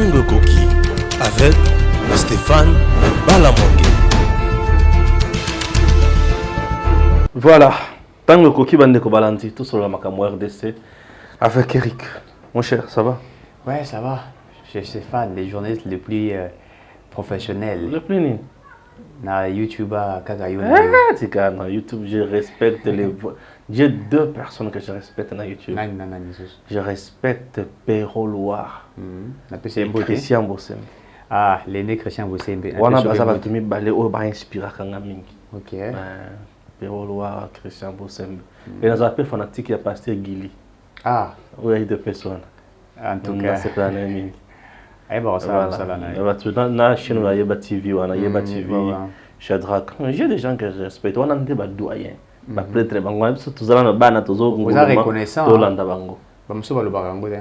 Tango Koki avec Stéphane Balamongue. Voilà, Tango Koki Bandeko Balanti, tout sur la Macamo RDC avec Eric. Mon cher, ça va? Ouais, ça va. Je suis Stéphane, les journalistes les plus professionnels. Le plus ni. Na YouTube, Kagayo. Ah, c'est quand na YouTube, je respecte les voix. J'ai deux personnes que je respecte na YouTube. Je respecte Perro Loire. Christian Bossem. Ah, l'aîné Christian Bossem. Wana baza batumi balé o ba inspira kanga mingi. OK. Perro Loire, Christian Bossem. Et nous appelons fanatique il y a pasteur Guili. Ah, oui, deux personnes. En tout cas, c'est pas la même. Eh bon, ça va là. Na chaîne la Yeba TV, on a Yeba TV, Shadrach. J'ai des gens que je respecte. On a des doyens. Ba prêtre bango, tout ça na bana tozo. Vous êtes reconnaissant. Tolanda bango. Ba muso ba lobarango de.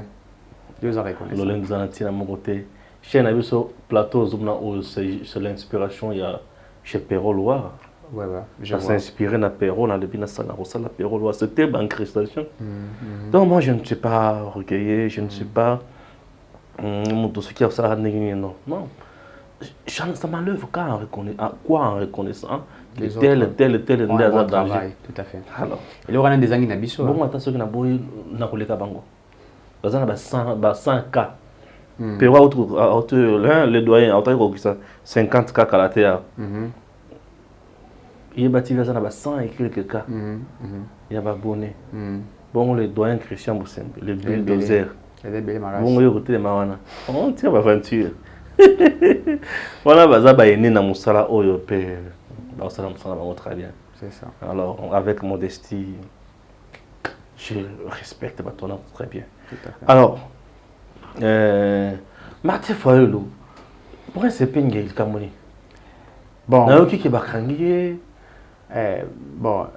Vous êtes reconnaissant. Lolen zanati na mon côté. Chaîne a vu sur plateau zumna c'est l'inspiration il y a chez Perro Loire. Ouais. Je s'est inspiré na Perro na depuis na sala la Perro Loire. C'était ban création. Donc moi je ne suis pas recueilli, je ne suis pas tout ce qui a ça non. Ça m'enlève quand en reconnaissant tel travail, tout à fait. Alors, il y aura des années nabiso. Bon, attends, ce que na boy na koleka bango. Bazana ba 100 cas. Pero autre le doyen autre que ça 50 cas kalatea. Il y a bâti bazana ba 100 et quelques cas. Il y a ba bonnet. Bon le doyen Christian Boussembe, le bulldozer. Bon yo côté mawana. On tient ba aventure. Voilà, bazaba ene na musala oyo pe ba sala musala ba très bien. C'est ça. Alors avec modestie je respecte ba ton très bien. Tout à fait. Alors Martin Fayulu pourquoi c'est pingé il kamoni. Bon. Na yoki ke bakangi bon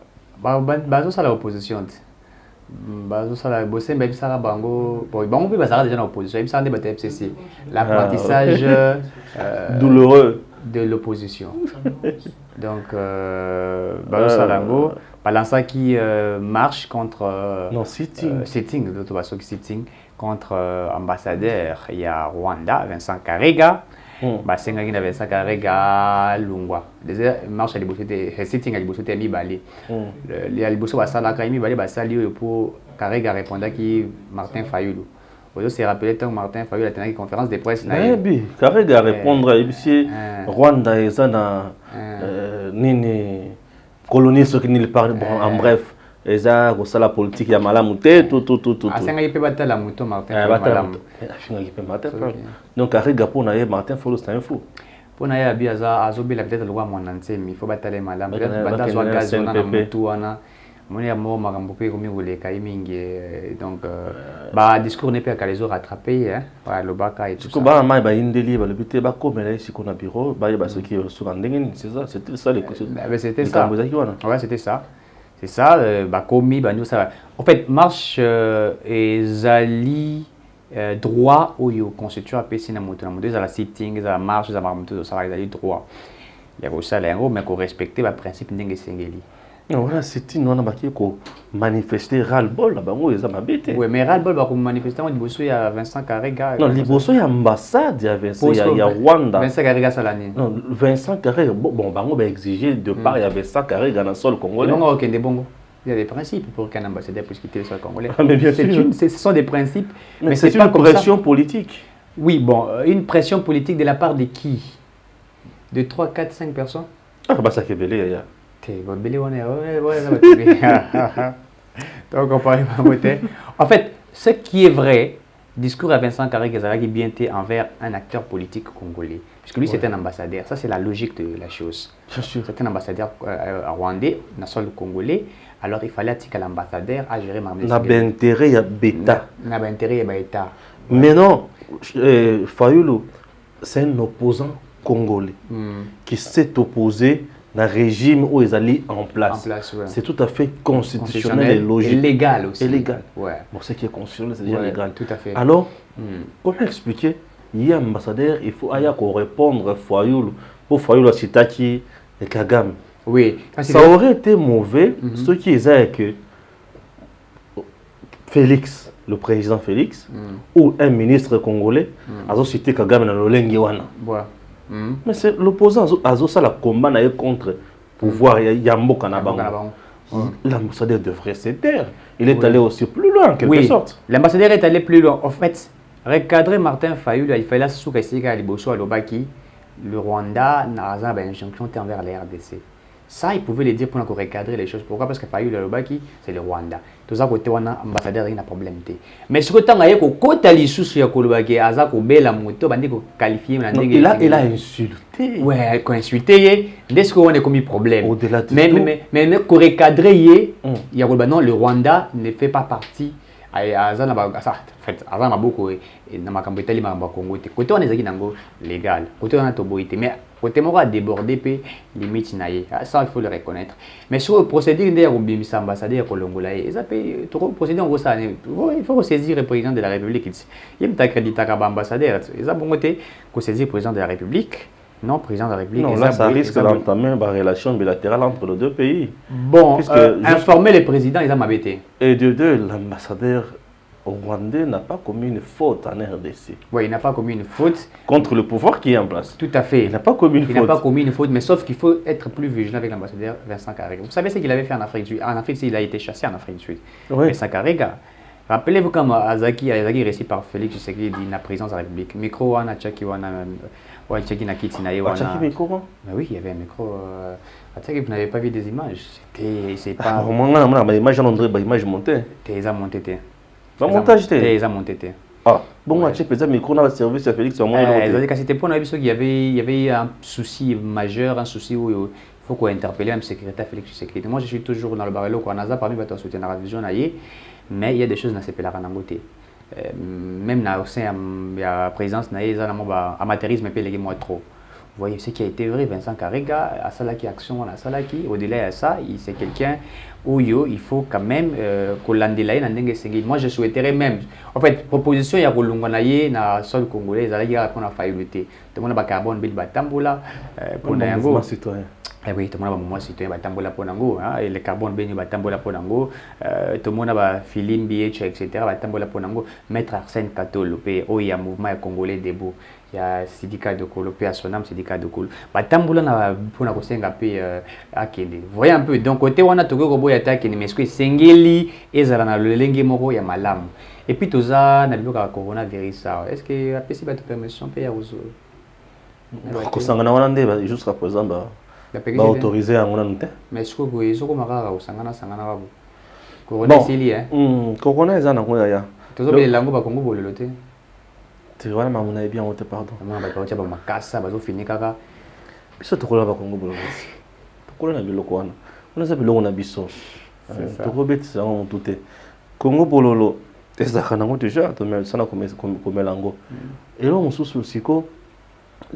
bazo sala opposition. Bazo sala bosser même ça bango bon peut passer déjà dans l'opposition même ça débat FCC l'apprentissage douloureux de l'opposition. Donc bazo salango balança qui marche contre non sitting d'autres baso qui sitting contre ambassadeur il y a Rwanda Vincent Karega basenga qui Vincent Karega Lungwa déjà marche à liboso de sitting à liboso de Mibali les liboso basala ka Mibali basali pour Karega répondant qui Martin Fayulu vous se rappelez tant Martin Fayulu a tenu une conférence de presse là Karega répondre ici Rwanda et ça na nini colonie ce qui ne parle en bref eza ko sala politique ya malamu te tout asenga ipe batala muto Martin malamu afinga ipe Martin donc Karega pour na Martin Fayulu c'est un fou pour na ya biaza azobela peut-être le roi monantemi il faut batala malamu batazwa gaz na mutu wana moni ya mo makambo pe komi koleka mingi donc ba discours n'est pas qu'à les rattraper hein voilà le baka et tout ça ba mai ba indeli ba le but ba komela ici qu'on a bureau ba ba ce qui sur ndengeni c'est ça c'était ça les c'était ça ouais c'était ça c'est ça ba komi ba nous ça en fait marche et zali droit oyo constitue a pesi na moto za la sitting za marche za moto ça va droit il y a aussi là mais qu'on respecter ba principe ndenge sengeli. Voilà, c'est une non qui ko manifester ras-le-bol là-bas, ils ont m'habité. Oui, mais ras-le-bol va manifester au Liboso il y a Vincent Karega. Non, Liboso il y a ambassade, il y a Rwanda. Vincent Karega Salani. Non, Vincent Karega bon bango va exiger de part il y a Vincent Karega dans le sol congolais. Non, OK, des bongo. Il y a des principes pour qu'un ambassadeur puisse quitter le sol congolais. Mais bien sûr. Ce sont des principes, mais c'est une pression politique. Oui, bon, une pression politique de la part de qui? De 3, 4, 5 personnes? Ah, bah ça qui est belé, il y a. Donc on parle pas. En fait, ce qui est vrai, discours à Vincent Karega qui bien été envers un acteur politique congolais, puisque lui c'est un ambassadeur. Ça c'est la logique de la chose. C'est un ambassadeur rwandais, national congolais. Alors il fallait attirer l'ambassadeur à gérer ma l'intérêt il y a bêta. L'intérêt il y a bêta. Mais non, Fayulu, c'est un opposant congolais qui s'est opposé dans le régime où ils allaient en place. Ouais. C'est tout à fait constitutionnel et logique. Et légal aussi. Et légal. Ouais. Bon, ce qui est constitutionnel, c'est déjà légal. Tout à fait. Alors, comment expliquer? Il y a un ambassadeur, il faut répondre à Fayulu pour Fayulu Sitaki et Kagame. Oui. Ça aurait été mauvais, ce qui est que Félix le président Félix ou un ministre congolais a cité Kagame dans l'Olengi wana. Mais c'est l'opposant a la combat contre pouvoir Yamboka na bango. L'ambassadeur devrait se taire. Il est allé aussi plus loin en quelque sorte. L'ambassadeur est allé plus loin. En fait, recadrer Martin Fayulu, il fallait sous-rester à Liboso à Lobaki. Le Rwanda n'a pas d'injonction envers la RDC. Ça, il pouvait le dire pour recadrer les choses. Pourquoi? Parce que Fayulu Lobaki, c'est le Rwanda. Tout ça, côté ambassadeur, il n'a pas de problème. Mais ce que tu as dit, quand tu sous sur Kolobaki, Aza ko bela moto, bandi ko qualifier. Il a insulté. Ouais, quand insulté, dès qu'on a commis problème. Au-delà de mais pour recadrer, il y a le Rwanda ne fait pas partie. Aza na ba fait Aza na beaucoup na makambo etali makambo Congo te. Côté on ezaki nango légal. Côté on a toboité mais côté moko a débordé pe limite na ye. Ça il faut le reconnaître. Mais sur le procédure de Robimisa ambassadeur Kolongola et ça peut trop procéder en ça il faut saisir le président de la République ici. Il me t'accréditer comme ambassadeur. Et ça bon côté ko saisir le président de la République. Non, président de la République. Non, là, ça risque d'entamer une relation bilatérale entre les deux pays. Bon, informer les présidents, ils ont m'habité. Et de deux, l'ambassadeur rwandais n'a pas commis une faute en RDC. Oui, il n'a pas commis une faute. Contre le pouvoir qui est en place. Tout à fait. Il n'a pas commis une faute. Il n'a pas commis une faute, mais sauf qu'il faut être plus vigilant avec l'ambassadeur Vincent Karega. Vous savez ce qu'il avait fait en Afrique du Sud? En Afrique, il a été chassé en Afrique du Sud. Oui. Vincent Karega. Rappelez-vous comme Azaki réussi par Félix Tshisekedi dit la présidence de la République. Micro, on a Tchaki, on a Tchaki Nakiti, micro. Mais oui, il y avait un micro. Vous n'avez pas vu des images. C'est pas. Les images montées. Ils ont monté. Montage. Ils ont monté. Ah, bon, tu peux dire micro dans le service à Félix. C'était pour nous qu'il y avait un souci majeur, un souci où il faut qu'on interpelle le secrétaire Félix Tshisekedi. Moi, je suis toujours dans le barreau qu'on a parmi les soutiens de la vision. Mais il y a des choses dans ces pays-là à côté. Même au sein de la présidence, il y a un amateurisme et les moins trop. Vous voyez ce qui a été vrai, Vincent Karega, à Salaki Action, à Salaki, au-delà de ça, c'est quelqu'un où il faut quand même qu'on l'andelaye dans le. Moi, je souhaiterais même. En fait, proposition, il y a Rolunganaye, dans le sol congolais, il y a qu'on a failli lutter. Tout le monde a carbone, Bill Batamboula, pour Nango. Eh oui, tout le monde a moment citoyen Batambola Ponango, et le carbone béni Batambola Ponango, tout le monde a Philine, BH, etc. Batambola Ponango, Maître Arsène Katolo, il y a un mouvement congolais debout, il y a syndicat de Kolo, à Sonam, syndicat de Kolo. Batambola n'a pas à Kende. Vous voyez un peu, donc côté on a tout le monde attaqué, mais ce que Sengeli et Zarana le Lengue Moro, il y a Malam. Et puis tout ça, on a vu le coronavirus. Est-ce que la PCB a permission de payer aux autres? Jusqu'à présent, ba autorisé à mon mais est-ce que vous avez sangana babu corona sili corona eza na ngoya ya tozo bele lango ba kongo bolelo te tu vois ma mona bien on te pardon moi ba ka ba makasa bazo fini kaka biso to kola ba kongo bolelo to kola na biloko wana on a biloko na biso to robet ça on tout est kongo bololo ezaka nango déjà to mais ça na comme lango et là on sous siko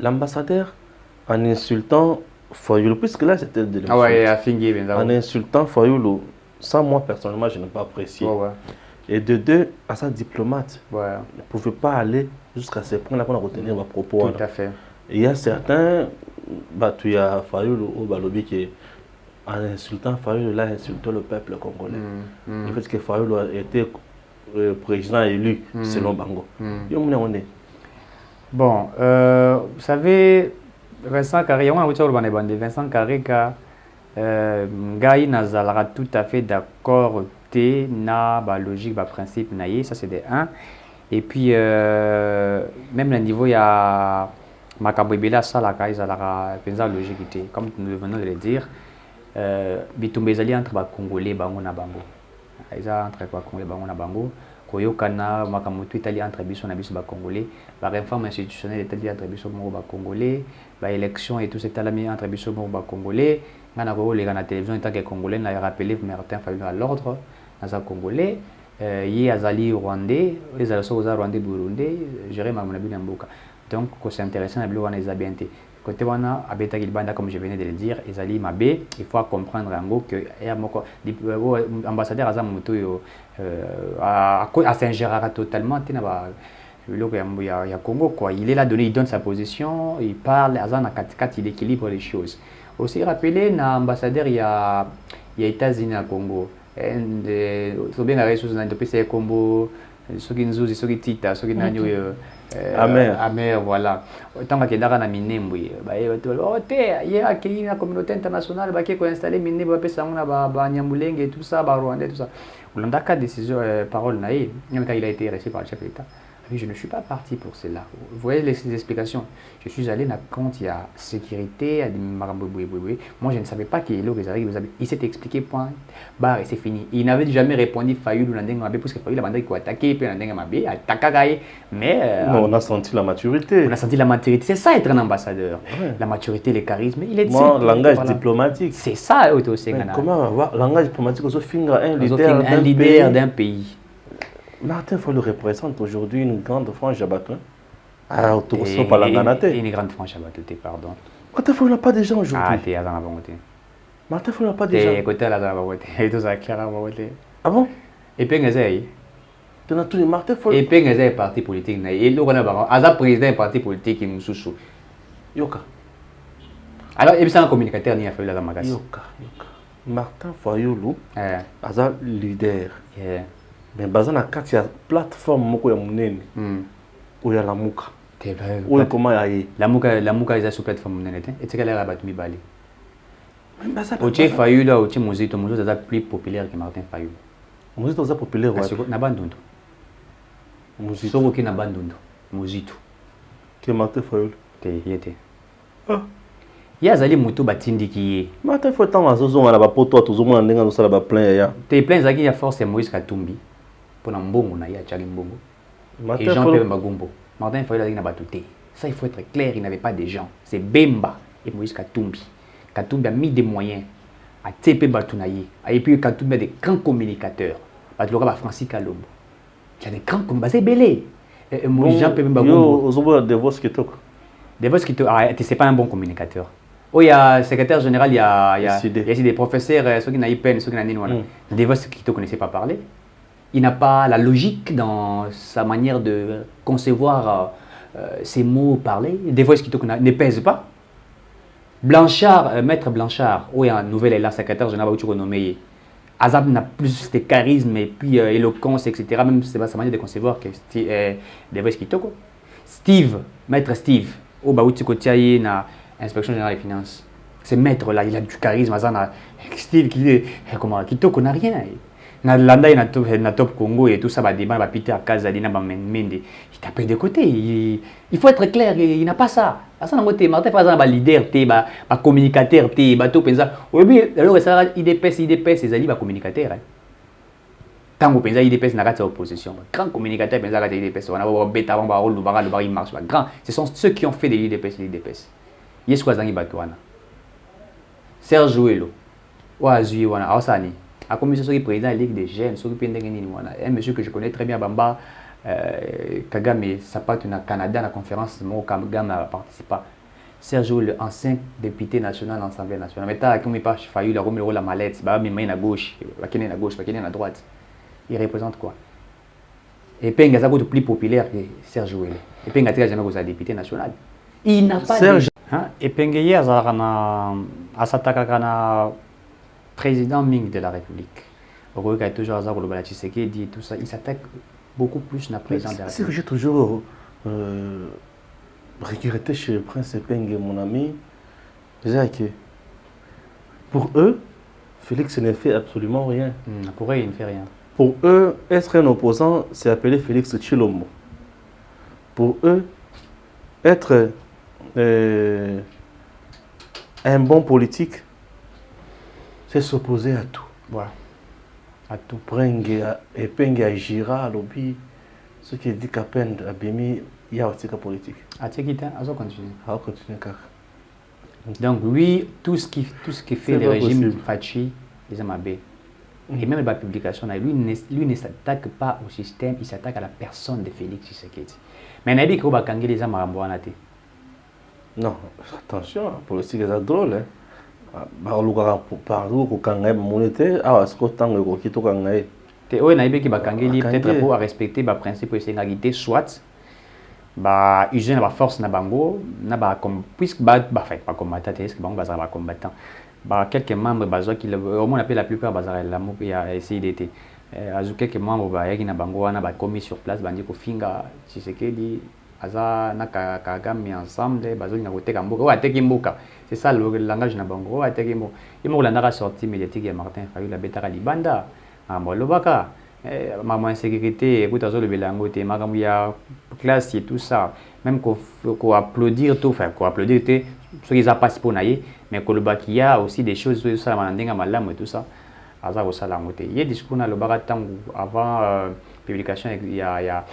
l'ambassadeur en insultant Fayulu, puisque là c'était de l'insulte. Ah ouais, en insultant Fayulu, sans moi personnellement je n'ai pas apprécié. Et de deux, à sa diplomate, ne pouvait pas aller jusqu'à ce point-là pour retenir ma propos. Tout à fait. Et il y a certains, tu y as Fayulu au Balobi qui en insultant Fayulu, là insultait le peuple congolais. Le fait que Fayulu a été président élu selon Bango. Bon, vous savez. Vincent Karega, on a dit Vincent Karega, Gaï Nazala tout à fait d'accord, na ba logique, ba principe, ça c'est des 1. Et puis, même le niveau, il y a Makabwebela, ça la Gaï, ça la logique, comme nous venons de le dire, Bitumbezali entre les Congolais, Bango na Bango. Ils entre les Congolais, Bango na Bango. Koyokana makamoto itali entre biso na biso ba congolais ba réforme institutionnelle itali entre biso mo ba congolais ba élection et tout c'est alami entre biso mo ba congolais ngana ko le na télévision tant que congolais na rappeler Martin Fayulu à l'ordre na za congolais yi azali rwandais les also za rwandais burundais gérer ma mona mboka donc ko c'est intéressant na bilo wana ezabente côté wana abeta kilbanda comme je venais de le dire ezali mabe il faut comprendre ngo que ya moko ambassadeur aza moto yo à s'ingérer totalement il y a Congo quoi, il est là donné, il donne sa position, il parle azana il équilibre les choses. Aussi rappeler na ambassadeur il y a États-Unis à Congo et so bien la ressource na depuis Congo ceux qui nous ceux qui tita ceux qui n'ont amer voilà tant que dans la minembo bah oh il y a qui la communauté internationale bah qui est installé minembo ba pesa ngona ba nyambulenge et tout ça ba rwandais tout ça Hollande a décision parole naïe même quand il a été reçu par le chef de l'État. Je ne suis pas parti pour cela. Vous voyez les explications. Je suis allé quand il y a sécurité, moi je ne savais pas qu'il il s'est expliqué point barre et c'est fini. Il n'avait jamais répondu Fayou parce que Fayou a demandé qu'il attaquer mais on a senti la maturité. On a senti la maturité. C'est ça être un ambassadeur. Ouais. La maturité, le charisme. Il est langage diplomatique. C'est ça aussi. Comment avoir langage diplomatique un leader d'un pays. Martin Fayulu représente aujourd'hui une grande frange à Bateau. Une grande frange à Bateau, pardon. Martin Fayulu n'a pas de gens aujourd'hui. Ah, t'es à la bonté. Martin Fayulu n'a pas de gens. T'es côté à la bonté. Et tout ça, clair à la bonté. Ah bon? Et puis, tu as tout dit, Martin Fayulu. Et puis, il y a un parti politique. Et là, on a un président d'un parti politique qui nous sous. Yoka. Alors, il y a un communicateur qui a fait la magasin. Yoka. Martin Fayulu, un leader. Mais bazana kati ya plateforme moko ya munene oya lamuka oya comment yaye lamuka eza sur plateforme munene te etikala ya batu mibali Oche Fayulu Oche Mozito eza plus populaire que Martin Fayulu. Mozito eza populaire na bandundu Mozito soko ki na bandundu Mozito que Martin Fayulu te yete ya azali moto batindiki ye Martin Fayulu tant azozonga na bapoto tozomona ndenga nosala ba plein ya te plein zaki ya force ya Moïse Katumbi pour mbongo na ya Charlie Mbongo et Jean-Pierre Magumbo. Martin Fayulu na batuté. Ça il faut être clair, il n'avait pas de gens. C'est Bemba et Moïse Katumbi. Katumbi a mis des moyens à TP Batunaye. Et puis Katumbi a des grands communicateurs. Batulora Francis Kalombo. Il y a des grands communicateurs. C'est belé. Moïse Jean-Pierre Magumbo. Ozobo de Vos Kitoko. De Vos Kitoko, c'est pas un bon communicateur. Oh, il y a secrétaire général, il y a des professeurs, ceux qui n'ont pas peine, ceux qui n'ont pas de Vos Kitoko ne sait pas parler. Il n'a pas la logique dans sa manière de concevoir ses mots parlés. Des fois, ce qui ne pèse pas. Blanchard, Maître Blanchard, où il y a un nouvel élan secrétaire général, où tu renommé. Azab n'a plus de charisme et puis éloquence, etc. Même c'est pas sa manière de concevoir que des fois, ce qui Steve, Maître Steve, où tu côté na inspection générale des finances. Ce maître là, il a du charisme. Steve qui n'a rien. Na landa na top Congo et tout ça, débat Peter Kazadina Mende, il t'a pris de côté. Il faut être clair, il n'a pas ça. Ça n'a pas Martin Fayulu leader, communicateur, bateau pensa. Oui, alors ça IDPS, c'est ali communicateur. Tant que pensa IDPS n'a pas opposition. Grand communicateur pensa que IDPS, on a bêta, on va rouler, il marche. Grand, ce sont ceux qui ont fait des l'IDPS. Yes quoi zangi batouana. Serge Jouelo, Oazui wana, Osani. A commission qui président de la Ligue des jeunes, un monsieur que je connais très bien, Bamba Kagame, ça part au Canada, la conférence, Kagame a participé. Sergio, l'ancien député national dans l'Assemblée nationale. Mais comme il passe, Fayulu, il a remis la mallette, il a mis à gauche, il a à gauche, il a à droite. Il représente quoi? Et puis, il est beaucoup plus populaire que Sergio. Et puis, il n'a jamais été député national. Il n'a pas de... Et puis, il y a un président Ming de la République. Il a toujours dit tout ça. Il s'attaque beaucoup plus à président de la République. J'ai toujours regretté chez le prince Peng, mon ami, que pour eux, Félix ne fait absolument rien. Pour eux, il ne fait rien. Pour eux, être un opposant, c'est appeler Félix Tshilombo. Pour eux, être un bon politique, c'est s'opposer à tout. Voilà. À tout. Et Peng agira à l'objet. Ce qui dit qu'à peine à Bimi, il y a aussi la politique. À Tchekita, à continuer. À continuer car. Donc lui, tout ce qui fait le régime Fachi, les Amabé, et même la publication, lui ne s'attaque pas au système, il s'attaque à la personne de Félix Tshisekedi. Mais il a dit qu'il va changer les Amaramboanate. Non, attention, la politique est drôle. Peut-être pour respecter les principes de sécurité, soit user la force na bango, puisque pas combattant, quelques membres qui au moins appelle la plupart la essayé d'être azuke que membre ba yaki na bango wana ba commis sur place bandi ko finga Tshisekedi aza na Kagame ensemble bazoli na koteka mboka o ateki mboka. C'est ça le langage na bango o ateki mboka. Imo la ndaka sortie médiatique ya Martin Fayulu betaka libanda lobaka maman insécurité écoute azo le belango te makambu ya classe et tout ça même ko applaudir tout enfin ko applaudir te ceux qui a pas pour naïe mais ko lobaki ya aussi des choses tout ça mandenga malamu et tout ça aza ko sala ngote ye discours na lobaka tangu avant publication il y a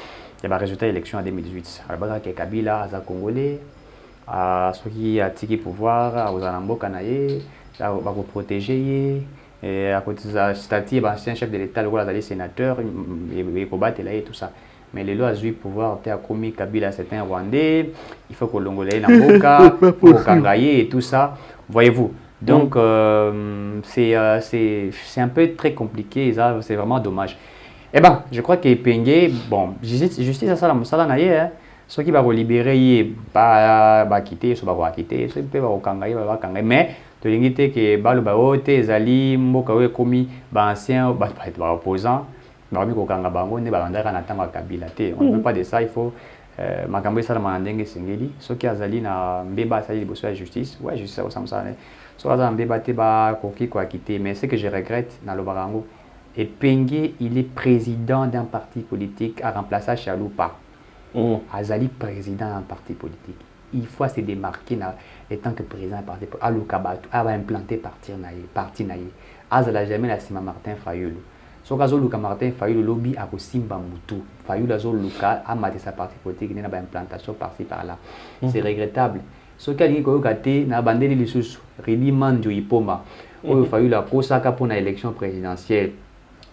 ba résultat élection en 2018 lobaka ke Kabila aza congolais ceux qui a tiki pouvoir aux anamboka naïe ba ko protéger ye et à côté de ça, c'est un chef de l'État, le rôle des sénateurs, il faut battre là et tout ça. Mais les lois ont eu pouvoir, tu as commis Kabila, c'est un Rwandais, il faut que l'Ongolais l'amboka, il faut Kangaye et tout ça. Voyez-vous. Donc, c'est un peu très compliqué, c'est vraiment dommage. Eh bien, je crois que Pengue, bon, justice à ça, ça là, ceux qui vont libérer, pas quitter, ceux qui vont quitter, ceux qui vont Kangaye, mais tolingite ke balo baote ezali mboka we komi ba ancien ba opposant ba mi ko kanga bango ne ba bandaka na tanga Kabila te on ne veut pas de ça il faut makambo ça na ndenge sengeli soki azali na mbeba asali liboso ya justice ouais justice au samsa ne so aza mbeba te ba koki ko akité mais ce que je regrette na lobarango et Pengue il est président d'un parti politique à remplacer Chaloupa azali président d'un parti politique il faut se démarquer étant que président du parti politique a implanté parti naïe azala jamais la sima Martin Fayulu so kazo luka Martin Fayulu lobby a ko simba mutu Fayulu azo luka a maté sa parti politique na ba implantation par-ci par-là c'est regrettable so kali ko kate na bandeli lisusu Ridi Mandio Ipoma oyo Fayulu a kosaka pour na élection présidentielle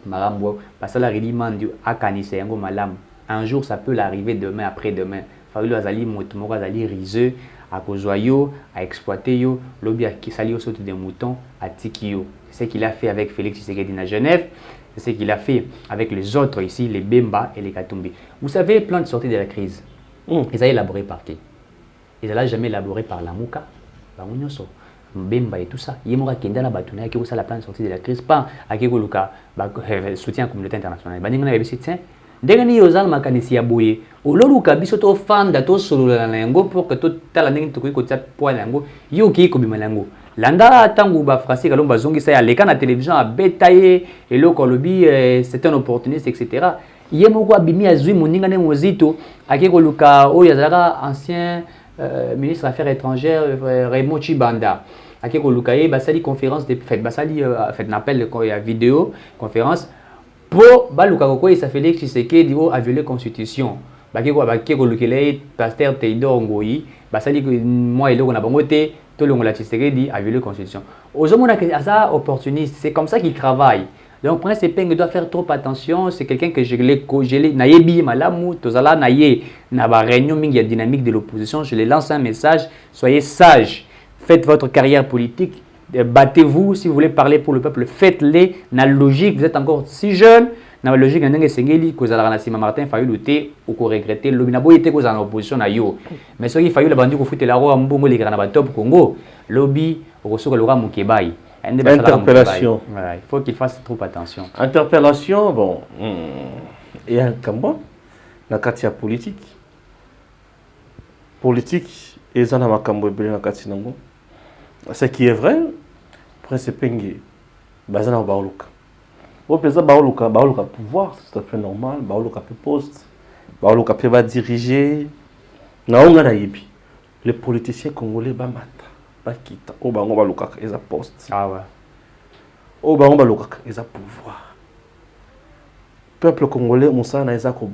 marambo parce que la Ridi Mandio a kanisa yango malamu un jour ça peut l'arriver demain après-demain Fayulu azali moto moko azali riseux à Kozoyo, à exploiter yo, lobby à Kisali au saut des moutons, à Tikio. C'est ce qu'il a fait avec Félix Tshisekedi à Genève, c'est ce qu'il a fait avec les autres ici, les Bemba et les Katumbi. Vous savez, le plan de sortie de la crise, ils ont élaboré par qui? Ils n'ont jamais élaboré par la Mouka, la Mounioso, Bemba et tout ça. Il y a Kenda na Batuna qui a la plan de sortie de la crise, pas à Kegoluka, soutien à la communauté internationale. Baningana avait tiens. Ndenge ni ozala makanisi ya boye ololuka biso to fanda to solola na yango pour que to tala ndenge to ko tia poil yango yo ki ko bimala yango landa tangu ba français kalomba zongisa ya leka na télévision a betaye eloko lobi c'est un opportuniste etc. Ye moko abimi azui moninga ne mozito akeko luka o yazaka ancien ministre des Affaires étrangères Raymond Chibanda akeko luka ye basali conférence de fait basali fait n'appelle ya vidéo conférence pour baluka koko ça Félix Tshisekedi a violé la constitution bakeko bakeko lukele pasteur Théodore Ngoyi basali moi eloko na bango te to longola Tshisekedi a violé la constitution ozomona que ça opportuniste c'est comme ça qu'il travaille donc Prince Pengue doit faire trop attention c'est quelqu'un que je l'ai nayebi malamu tozala naye na ba réunion mingi ya dynamique de l'opposition je les lance un message soyez sages faites votre carrière politique battez-vous si vous voulez parler pour le peuple, faites-les. Dans la logique, vous êtes encore si jeune. Dans la logique, vous avez que vous avez Martin Fayulu ou que vous regrettez. Vous avez en opposition à yo. Mais ce qui Fayulu, vous foutez la roue à Mbongo, les grands top Congo. Lobby, vous recevez le roi Moukébaï. Interpellation. Voilà, il faut qu'il fasse trop attention. Interpellation, bon. Il y a un Cambon, dans le quartier politique. Politique, et ça, dans le Cambon, dans le quartier Nango. Ce qui est vrai, Prince Pengue, bazana baoluka. Au pesa baoluka pouvoir, c'est tout à fait normal. Baoluka peut poste, baoluka peut va diriger. Naonga na yebi. Les politiciens congolais ba mata, ba kita. Au bango baoluka ils a poste. Ah ouais. Au bango baoluka ils a pouvoir. Peuple congolais musa na isa ko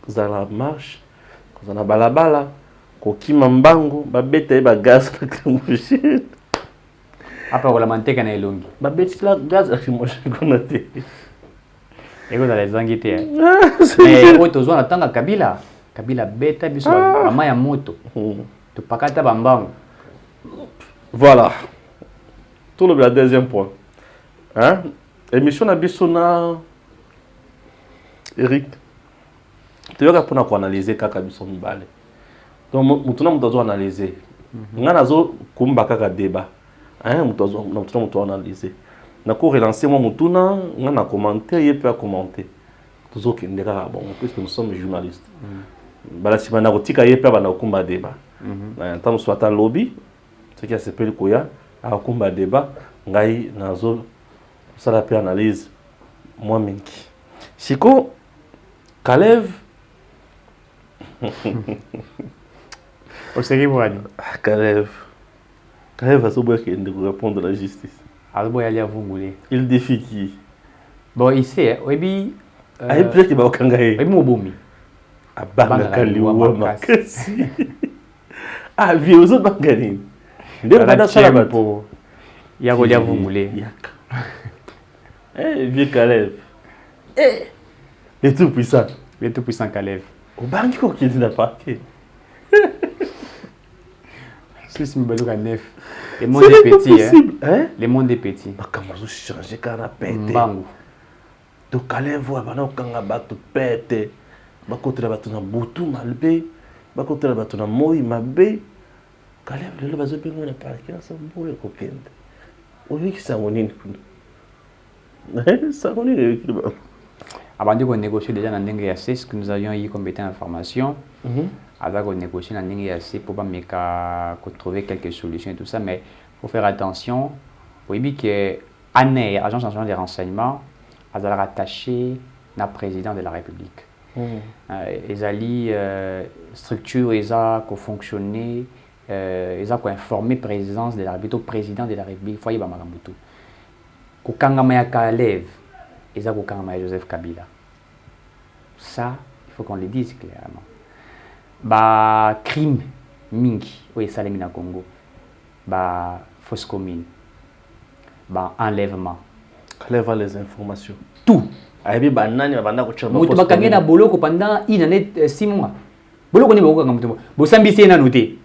zala marche, ko zana balabala, ko kimambango, ba bete ba gaz na kambushi. Après, on a manteca na elongi. Ba beti la gaz lacrymogène qu'on a té. Et vous allez zangiter. Mais au tozo na tanga Kabila. Kabila beta biso mama ya moto. To pakata bambango. Voilà. Tout le deuxième point. Hein? Émission na biso na Eric. Tu yoka pona ko analyser kaka biso mibale. Donc mutuna mutazo analyser. Nga nazo kumba kaka débat. Hein, mutu analyser. nako relancer moi mutuna ngana commenter et puis à commenter toujours qui ndeka bon puisque nous sommes journalistes bala si bana kotika ye pe bana kumba débat tant soit en lobby ce qui s'appelle koya a kumba débat ngai nazo ça la pe analyse moi minki siko Kalev Oseki Boani Kalev va se répondre à la justice. Il défie qui? Bon, il sait, oui, il peut-être qu'il va au Kangaï. Il m'a boumi. Ah, Bangaliwa Makasi. Ah, vieux aux autres Bangalines. Il y a Rolia Vungulé. Eh, vieux Kalev. Eh, le tout puissant. Le tout puissant Kalev. Au Bangiko qui est dans le parquet. Le monde est petit, hein? Le monde est petit. Comment vous changez quand on a pété? Donc, allez voir, quand on a battu pété, quand on a battu un bouton malbé, quand on a battu un moï malbé, quand on a battu un parquet, ça me boule coquin. On dit que ça on est. Ça on est. Avant de négocier déjà dans le ce que nous avions eu comme information. Avec négocier dans le pour pas trouver quelques solutions et tout ça, mais il faut faire attention. Oui, que l'ANE, Agence nationale des renseignements, a rattaché le président de la République. Ils ont structure, ils ont fonctionné, ils ont informé la présidence de la République, président de la République, Foyer Bamarambutu. Kukangama Kalev, ils ont Joseph Kabila. Ça, il faut qu'on le dise clairement. Bah crime mingi oui salemi na Congo bah fausse commune bah enlèvement enlève les informations tout aibi banani banda ko chamba mutu bakange na boloko pendant une année 6 mois boloko ni boko ngamutu bo sambisi na noté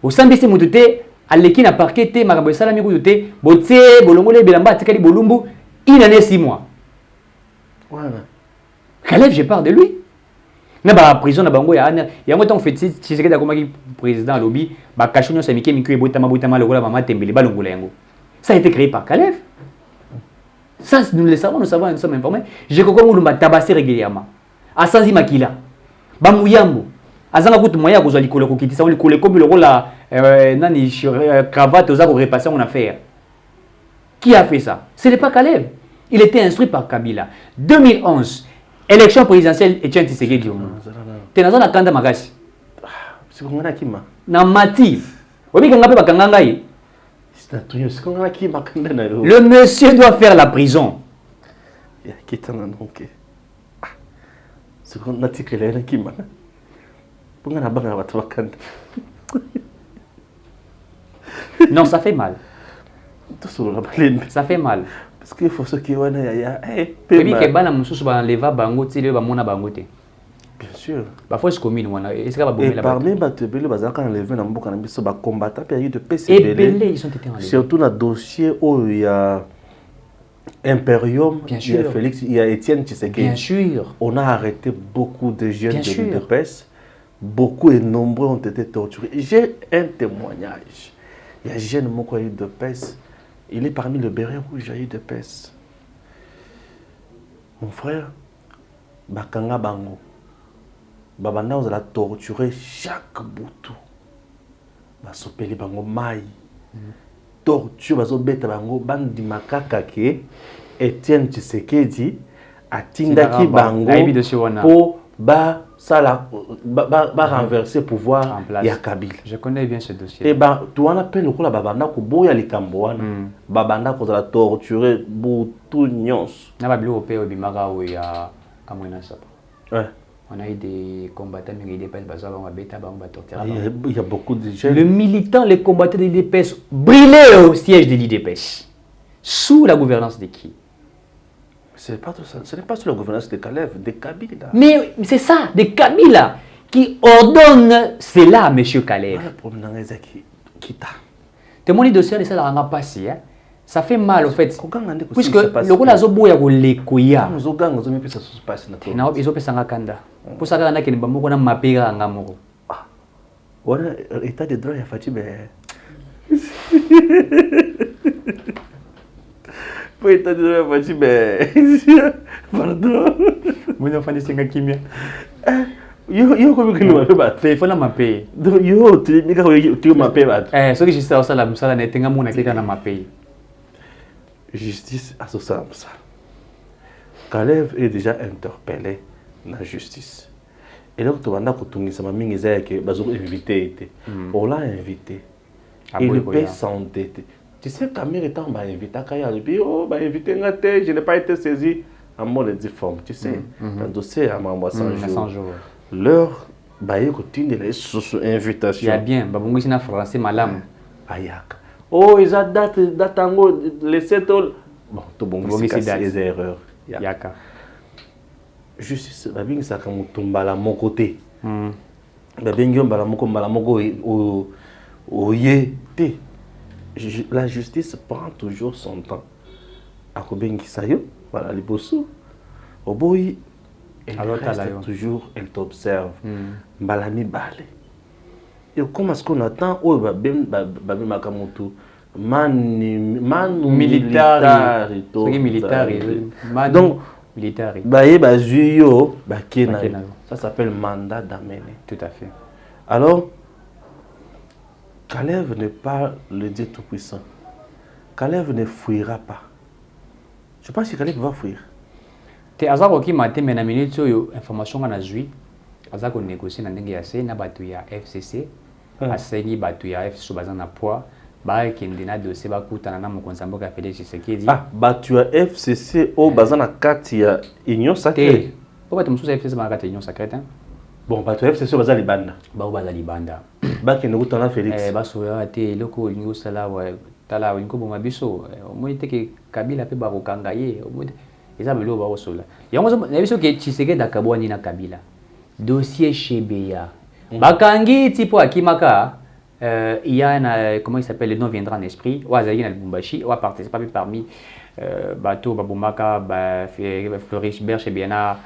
bo sambisi mutu te aleki na parquet te makambo salami ko te bo tie bolongole belamba atikali bolumbu une année 6 mois voilà Kalev je parle de lui. Na ba prison na bango ya yango tant fait si c'est comme qui président lobby ba kashonyo samike miku ebotama botama lokola mama tembele balongola yango. Ça a été créé par Kalev. Ça nous le savons, nous sommes informés. Je crois qu'on l'a tabassé régulièrement. Asanzi makila. Ba muyambo. Azanga kutu moya ko zali koleko kitisa on le koleko bilokola nani cravate oza ko repasser mon affaire. Qui a fait ça? Ce n'est pas Kalev. Il était instruit par Kabila. 2011 élection présidentielle Etienne Tshisekedi. Tenazo na kanda magasi. C'est qu'on a qui ma. Na mati. Obi kanga pe bakanga ngai. Le monsieur doit faire la prison. Qui est un donc. C'est qu'on a tiré les qui ma. Pour nga banga batu bakanda. Non, ça fait mal. Ça fait mal. Parce qu'il faut ce qui wana ya Pebi ke bana mususu ba leva bango ti le ba mona bango te. Bien sûr. Ba fois commune wana est-ce que ba bomela ba. Parmi ba te bele bazaka enlever na mboka na biso ba combattant pays de PCBL. Et ils ont été enlevés. Surtout dans dossier où il y a Imperium, il y a Félix, il y a Etienne Tshisekedi. Bien sûr. On a arrêté beaucoup de jeunes de l'UDPS. Beaucoup et nombreux ont été torturés. J'ai un témoignage. Il y a un jeune moko UDPS. Il est parmi le béret rouge à UDPS. Mon frère, Bakanga Bango. Babanda, on a torturé chaque boutou. Basopeli Bango Mai. Torture, Basobeta Bango, Bandi Makaka ke, Etienne Tshisekedi, Atindaki Bango, pour renverser le pouvoir de Kabila. Je connais bien ce dossier. Et tu en appelles le coup la Babanda ko boya li Kamboana. Babanda ko la torturer boutou nyons. Na ba bilo pe obimaka o ya kamwena sapa. Ouais. On a eu des combattants de l'IDPS, il y a beaucoup de gens. Le militant, les combattants de l'IDPS brûlaient au siège de l'IDPS. Sous la gouvernance de qui? Ce n'est pas sous la gouvernance de Kalev, de Kabila. Mais c'est ça, de Kabila, qui ordonne cela, M. Kalev. Le problème est qui t'a. Tout le monde dossier de ça n'a pas passé. Ça fait mal, au fait. Puisque le rôle a zobo ya kolekoya. Ils ont mis ça se passe na. Ils ont fait ça kanda. Pour ça kana kene bamoko na mapega ngamoko. Ah. Voilà état de droit ya Fatime. Puis tu as dit, mais. Pardon. Mon enfant de Singakimia. Yo, comme que nous m'avons battu. Il faut la mapper. Yo, tu m'as Ce que je sais, c'est la musala n'est pas mon acte dans ma pays. Justice à ce sens. Kalev est déjà interpellé dans la justice. Et donc, tu vas dire que tu as invité. On l'a invité. Il peut s'endetter. Tu sais, Camille est en invité. Oh, invité, je n'ai pas été saisi en mode de forme. Tu sais, un dossier à ma 100 jours. L'heure, il continue de sous invitation. Il y a bien, babongo c'est en français malam. Ayak. Oh, ils ont date les 7 ans. Bon, tout bon, c'est des erreurs. Yaka. Justice, la bingi ça comme tombala mon côté. La bingi on bala moko yé. La justice prend toujours son temps. Ako bingi sayo, voilà les bossous. Au boy, elle reste toujours, elle t'observe. Balami balé. Et comment est-ce qu'on attend? Oh, babi makamoto. Militaire. Donc, militaire. Ça s'appelle mandat d'amener. Tout à fait. Alors, Kalev n'est pas le Dieu Tout-Puissant. Kalev ne fuira pas. Je pense que Kalev va fuir. Tu as dit que tu as minute information qu'on a joué. Tu as négocié dans le FCC. Asengi batu ya FCC bazana poids. Kendina dossier bakutana na mokonzambo ka Félix Tshisekedi. Ah, batu ya FCC o bazana kati ya Union Sacrée. Po batu mususu FCC ba kati ya Union Sacrée. Bon, batu ya FCC bazali banda. Ba bazali banda. Ba kende kutana Félix. Ba soya te loko lingo sala wa tala lingo bo mabiso. Omoni te ke Kabila pe ba kokanga ye. Omoni eza belo ba osola. Yango na biso ke Tshisekedi akabwani na Kabila. Dossier Chebeya. Bakangi tipo akimaka. Il y a comment il s'appelle, le nom viendra en esprit. Ouazagi na Lubumbashi, ou a participé parmi Bateau, Babumaka, Floris Berche, Biana,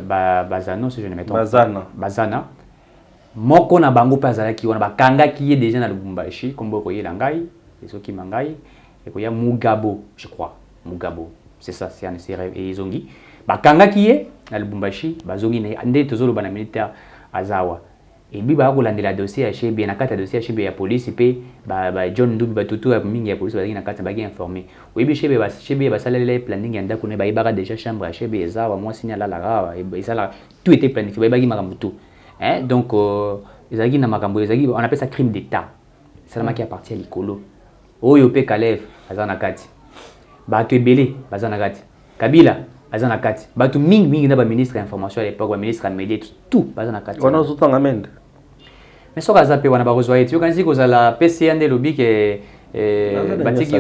Bazano, si je ne me trompe pas. Bazana. Moko na bango pazala ki wana bakanga qui est déjà na Lubumbashi, comme beaucoup y langai, et ceux qui mangai, et qu'il y a Mugabo, je crois. Mugabo, c'est ça, c'est un et Zongi. Bakanga qui est na Lubumbashi, Bazongi ne ande tozolo bana militaire Azawa. Et puis bah la dossier à chez bien nakata dossier chez bien police et puis John Ndubi batutu à mingi ya police ba nakata ba informé oui bi chez bien ba salele planning ya ndako ne ba ibara déjà chambre chez bien za wa moi signal la grave et ça là tout était planifié ba gi makambo tout hein donc ezaki na makambo ezaki on appelle ça crime d'état ça la qui appartient à l'icolo oyo pe Kalev azana kati ba to ebele bazana kati Kabila azana kati batu mingi na ba ministre information à l'époque ba ministre média tout bazana kati on a tout en amende mais so kaza pe wana ba rezoyer tu kanzi ko za la PCA ndé lobby que batiki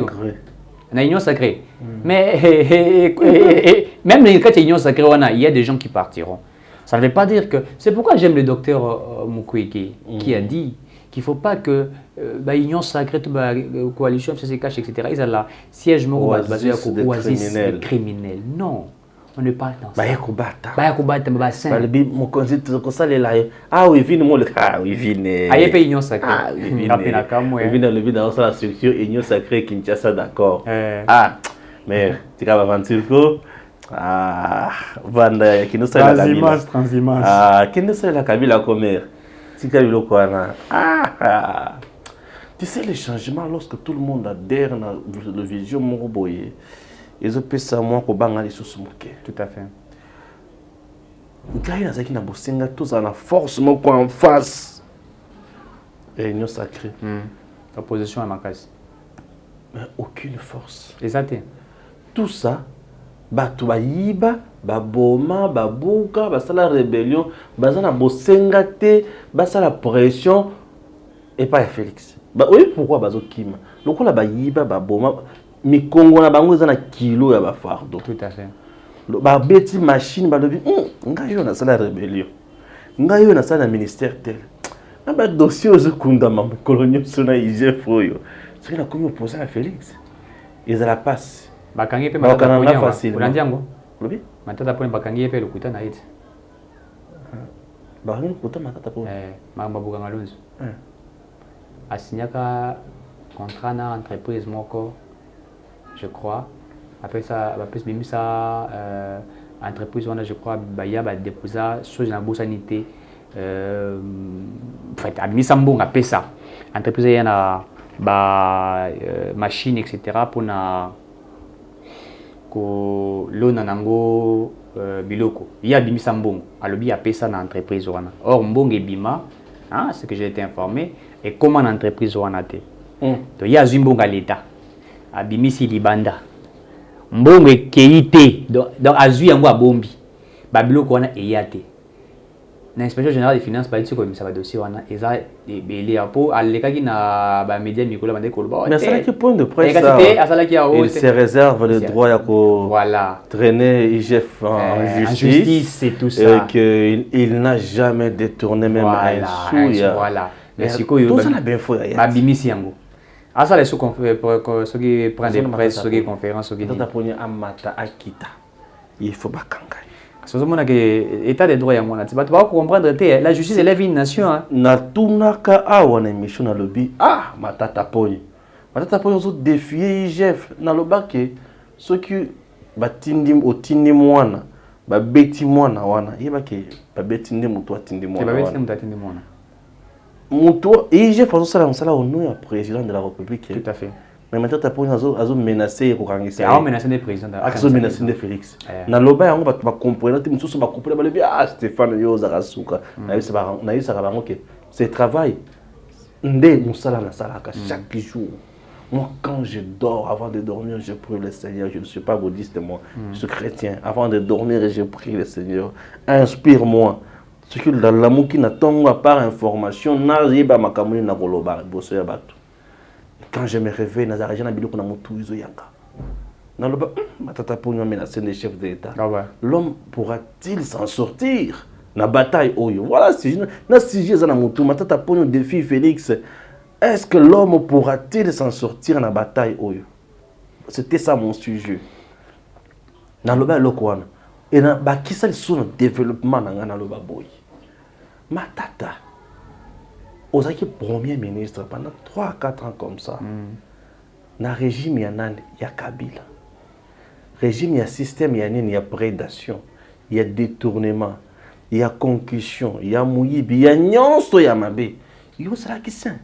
na union sacrée mais même dans le cas de union sacrée wana il y a des gens qui partiront ça ne veut pas dire que c'est pourquoi j'aime le docteur Mukwege qui a dit qu'il faut pas que union sacrée toute coalition FCC cache etc ils ont la siège moko basé à oasis criminel non. On ne parle pas dans ça. Ah oui, vine moi le ah oui vine. Aïe pe union sacrée. Ah oui vine le vide dans la structure union sacrée Kinshasa d'accord. Ah mais tu vas avancer ko vanda qui nous sait la Kabila. Transhumance. Ah qui nous sait la Kabila comme si Kabila quoi ah tu sais les changements lorsque tout le monde adhère à la vision Moroboye. Ils ont fait ça moi pour bangaler sur ce moquet. Tout à fait. Gaïa Zaki na bosenga tous à la force mon quoi en face. Réunion sacrée. Opposition à Makasi. Mais aucune force. Exact. Tout ça, batu bayiba, baboma, babuka, basala rébellion, basala bosenga te, basala pression et pas Félix. Bah oui pourquoi bazo kima. Lokola bayiba, baboma Mikongo na bango za na kilo ya ba fardo. Tout à fait. Ba beti machine ba lobi ngayo na sala rébellion. Ngayo na sala ministère tel. Na ba dossier aux kunda mam colonio sona IGF oyo. C'est na komi opposé à Félix. Ils a la passe. Bakangi pe matata ponya facile. Ulandiango. Lobi? Matata ponya bakangi pe lokuta na ite. Bakangi lokuta matata ponya. Mamba buka ngalunzu. Asinyaka contrat na entreprise moko. Je crois, Après ça, entreprise, je crois, il y a déposé chose dans la bourse sanité. En fait, à Misambon, après ça, entreprise, il y a machine, etc. pour na ko lona nango biloko. Il y a Misambon, alors il y a ça dans l'entreprise. Or, Mbong et Bima, hein, ce que j'ai été informé, et comment l'entreprise a été. Donc, il y a Zimbong à l'État, à Bimisi Libanda. Mbongo ekeyite donc azui yango abombi babiloko wana eyate na inspection générale des finances ba itiko misa ba dossier wana eza ebele apo alekaki na ba média mikolo bande koloba mais ça qui point de presse ça il se réserve le droit ya ko voilà traîner IGF en justice et tout ça et que il n'a jamais détourné même un sou voilà mais sikoyo tout ça na bien faux ba bimisi yango ah ça les ceux qui prennent des presse ceux qui conférences ceux qui dans ta première amata akita il faut bakanga c'est ce que état de droit ya mona tu vas comprendre la justice élève une nation na tunaka awa na émission na lobby matata poni ozo défier IGF na lobake ceux qui batindi otindi mwana ba beti mwana wana yebake ba beti ndi mutu atindi mwana ba beti mutu atindi mwana Moutou, et j'ai fait ça au nom du président de la République. Tout à fait. Mais maintenant, tu as menacé le Kangisa. Tu as menacé le président. Tu as menacé le Félix. Dans le bas, on va comprendre. Tu vas comprendre. Stéphane Yozarasuka. C'est travail. Chaque jour. Moi, quand je dors, avant de dormir, je prie le Seigneur. Je ne suis pas bouddhiste, moi. Je suis chrétien. Avant de dormir, je prie le Seigneur. Inspire-moi. Ce que dans l'amour qui n'attend par information, quand je me réveille, l'homme pourra-t-il s'en sortir dans la bataille? Voilà, si je défi Félix, est-ce que l'homme pourra-t-il s'en sortir dans la bataille? C'était ça mon sujet. Dans le bas, et na bakisa sur le développement na loba boy matata ozaki premier ministre pendant 3 à 4 ans comme ça na régime ya nani ya Kabila régime ya système ya nini ya prédation ya détournement ya concussion ya muyibi ya nyonso ya mabe yo sala ki saint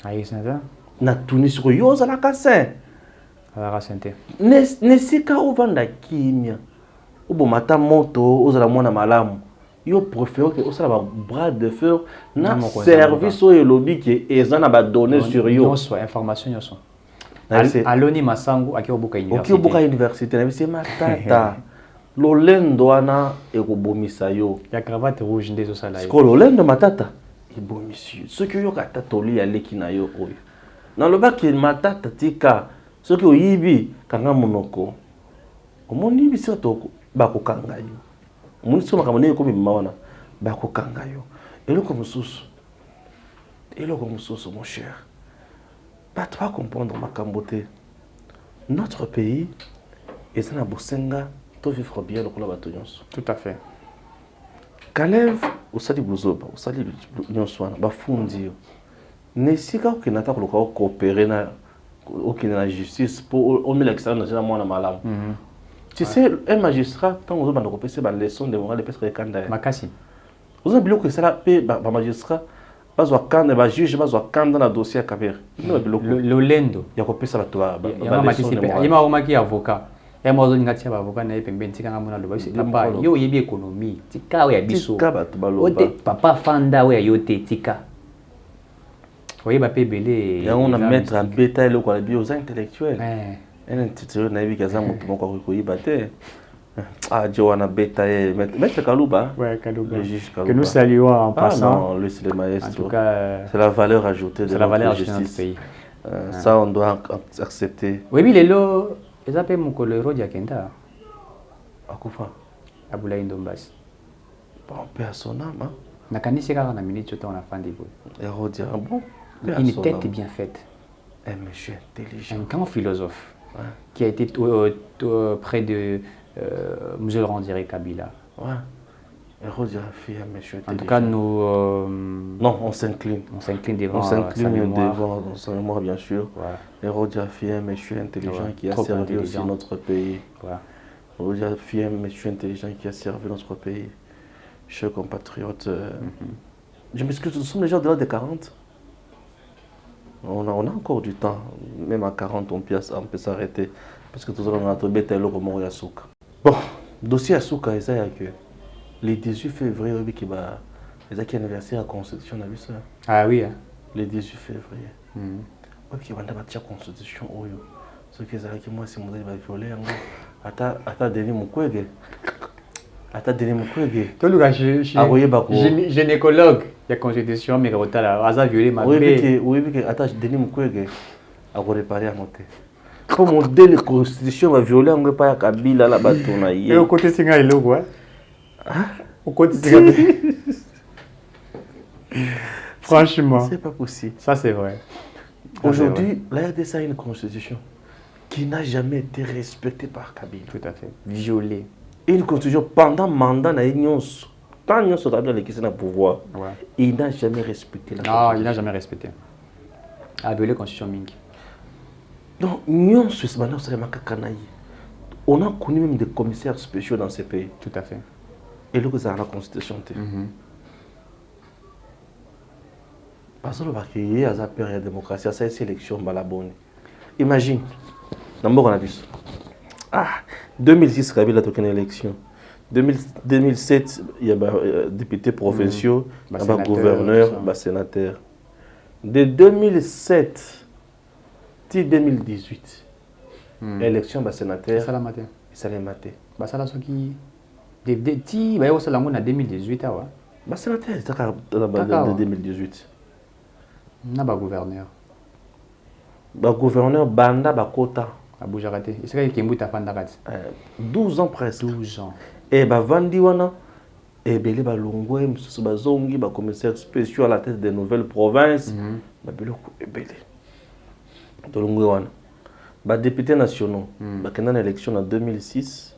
ayi saint na Tunis ko yo sala ka saint ala santé ne sika ovanda kimia Obo mata moto ozala mwana malamu yo préfère que osala ba bras de fer na service au lobby qui ezana ba donner sur yo so information yoso aloni masangu akiobuka université na bise matata lolendo wana ekobomisa yo ya cravate rouge ndezo sala yo ko lolendo matata ebomisi ce que yo kata toli ya leki na yo oyo na lobaki matata tika ce que oyibi kanga monoko omoni biso toko bakokanga yo omoni so makambo ne ko mima wana bakokanga yo eloko mususu mon cher pas toi comprendre makambo te notre pays est na bosenga to vivre bien lokola bato nyonso tout à fait Kalev osali buzoba osali nyonso wana bafundi yo nesika okenata koloka coopérer na okende na justice pour omela l'extérieur na mwana malamu tu sais un magistrat tant on va repasser la leçon de morale de presque kanda makasi vous avez que ça la paix ba magistrat bazwa kanda ba juge bazwa kanda na dossier ya kabere le lendo ya kopesa bato ba leçon de morale yema omaki avocat ya mozo ngati ba avocat na pembe ntika ngamona loba papa yo yebi économie tika ya biso tika bato baloba papa fanda we yo te tika voyez ba pebele ya on a mettre en bétail le quoi bio intellectuel un intitulé na yebi kaza moto moko ko yibate Johanna Beta et Maître Kalouba. Ouais, Kalouba. Le juge Kalouba. Que nous saluons en passant. Non, lui c'est le maestro. En tout cas, c'est la valeur ajoutée de notre justice. Pays. Ça, on doit accepter. Oui, mais les lots, ils appellent mon colero diakenda. Akufa. Aboulaye Ndombas. Bon, personne, hein. Nakanisi kaka na minute on a fandi boy. Hérodien, bon. Une tête bien faite. Un monsieur intelligent. Un grand philosophe qui a été près de Monsieur Laurent Kabila. Ouais. En tout cas, nous... non, on s'incline. On s'incline devant sa mémoire, bien sûr. Héros Diafi, un monsieur intelligent qui a servi aussi notre pays. Héros Diafi, un monsieur intelligent qui a servi notre pays. Chers compatriotes, je m'excuse, nous sommes déjà au-delà des 40. On a encore du temps. Même à 40, on peut s'arrêter. Parce que tout le monde a trouvé tel comme on a souka. Bon, dossier à souka, c'est que le 18 février, il y a l'anniversaire de la Constitution. Ah oui. Le 18 février. Il y a la Constitution. Ce qui est que moi, c'est mon violé. Attends, Denis Mukwege. Toi, le gynécologue, il y a Constitution, mais il y a violé ma bébé. Oui, attends, Denis Mukwege a réparé à monter. Comme on dit, la Constitution va violer, on ne peut pas Kabila là-bas. Et au côté, c'est un logo, hein? Au côté, c'est un franchement. C'est pas possible. Ça, c'est vrai. Aujourd'hui, la RDC a une Constitution qui n'a jamais été respectée par Kabila. Tout à fait. Violée. Et une Constitution, pendant le mandat, tant qu'il y a le pouvoir, il n'a jamais respecté la Constitution. Non, il n'a jamais respecté. Il a violé la Constitution Ming. Donc, on a connu même des commissaires spéciaux dans ces pays. Tout à fait. Et là, vous avez la Constitution. Parce que il y a une période de démocratie, c'est une élection balabone. Imagine, d'abord on a vu ça. 2006, Kabila a une élection. 2007, il y a des députés provinciaux, des gouverneurs, des sénateurs. De 2007 à 2018, élection des sénateurs. Ça l'a maté. Ça l'a qui. De 2018. Les sénateurs, c'est en 2018. Na ba gouverneur. Ba gouverneur banda ba kota. Abuja raté. C'est qui Kimbuta Fandakati. 12 ans presque. 12 ans. Et ba vandi wana et belé ba longwe msusu ba zongi ba commissaire spécial à la tête des nouvelles provinces. Ba belé ko belé. To longwe wana. Ba députés nationaux. Ba kena élection en 2006,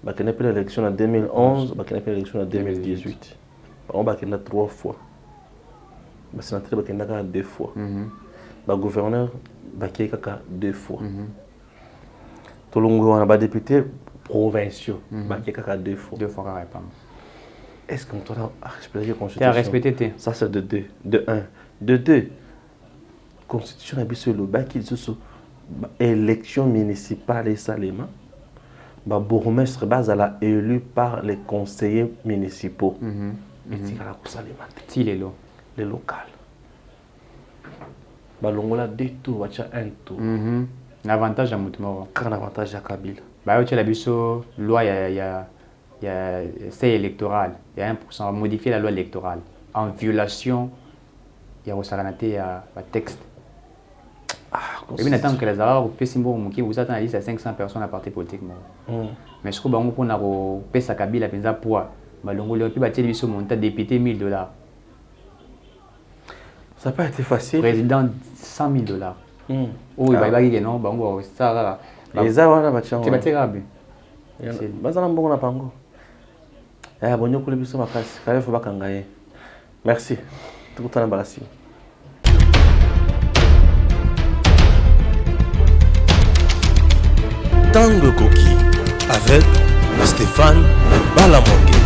ba kena élection en 2011, ba kena élection en 2018. On ba kena 3 fois. Le sénateur a 2 fois. Le gouverneur a 2 fois. Tout le monde a des députés provinciaux. Il a 2 fois. 2 fois quand même. Est-ce qu'on doit respecter la Constitution? Tu as respecté. Ça, c'est de 2. De 1. De 2. La Constitution a sur le bac, il se élection municipale et saléma. Le bourgmestre base élu par les conseillers municipaux. Et c'est les locales. Balongola 2 tours, bacha 1 tour. L'avantage à Moutmoro. Quel avantage à Kabila? Bah, tu as la loi, il y a c'est électoral. Il y a 1%. Modifier la loi électorale. En violation, il y a Rosaranate, un texte. Et puis, attends que les Arabes, vous attendez la liste à 500 personnes à partir politique. Mais je crois que pour nous, pesa Kabila, pensa poids. Balongola, puis bâtir lui montant député $1000. Ça n'a pas été facile. Président, $100,000. Oh, il va y avoir non, bon, ça. Les Zawana Bachang. C'est pas grave. Merci. Tango Koki avec Stéphane Balamoke.